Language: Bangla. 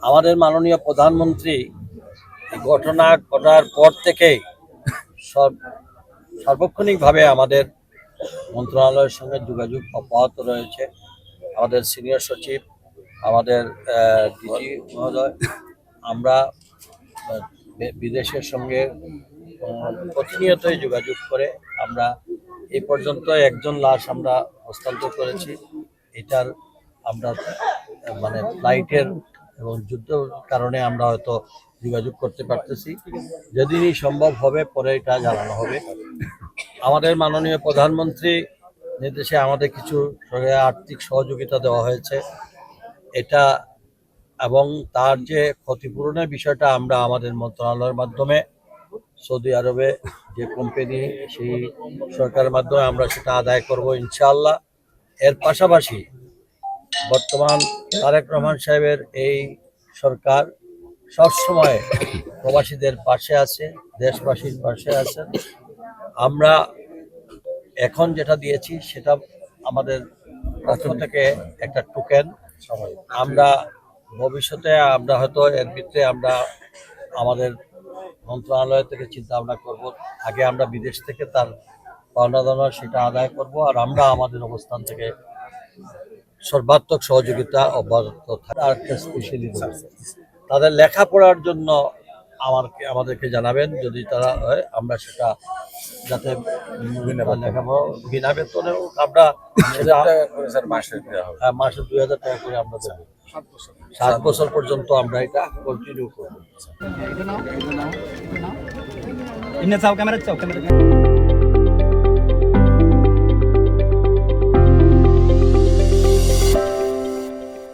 আমাদের মাননীয় প্রধানমন্ত্রী ঘটনা ঘটার পর থেকেই সার্বক্ষণিকভাবে আমাদের মন্ত্রণালয়ের সঙ্গে যোগাযোগ অব্যাহত রয়েছে। আমাদের সিনিয়র সচিব, আমাদের ডিজি মহোদয়, আমরা বিদেশের সঙ্গে প্রতিনিয়তই যোগাযোগ করে আমরা এই পর্যন্ত একজন লাশ আমরা হস্তান্তর করেছি। এটার আমরা মানে ফ্লাইটের এবং যুদ্ধের কারণে আমরা হয়তো যোগাযোগ করতে পারতেছি। যেদিনই সম্ভব হবে পরে এটা জানানো হবে। আমাদের মাননীয় প্রধানমন্ত্রী নির্দেশে আমাদের কিছু আর্থিক সহযোগিতা দেওয়া হয়েছে এটা, এবং তার যে ক্ষতিপূরণের বিষয়টা আমরা আমাদের মন্ত্রণালয়ের মাধ্যমে সৌদি আরবে যে কোম্পানি সেই সরকারের মাধ্যমে আমরা সেটা আদায় করব ইনশাআল্লাহ। এর পাশাপাশি বর্তমান তারেক রহমান সাহেবের এই সরকার সবসময় প্রবাসীদের পাশে আছে, দেশবাসীর পাশে আছেন। আমরা এখন যেটা দিয়েছি সেটা আমাদের পক্ষ থেকে একটা টোকেন। আমরা ভবিষ্যতে আমরা হয়তো এর ভিতরে আমরা আমাদের মন্ত্রণালয় থেকে চিন্তা ভাবনা করব। আগে আমরা বিদেশ থেকে তার পাওনা দানা সেটা আদায় করব, আর আমরা আমাদের অবস্থান থেকে সর্বাত্মক সহযোগিতা অব্যাহত থাকে। আর একটা স্পেশালি তাদের লেখাপড়ার জন্য আমাদেরকে জানাবেন, যদি তারা হয় আমরা সেটা যাতে লেখাপড়া বিনা বেতনে আমরা মাসে 2000 টাকা করে আমরা দেবো। 7 বছর পর্যন্ত আমরা এটা কন্টিনিউ করবো। ক্যামেরা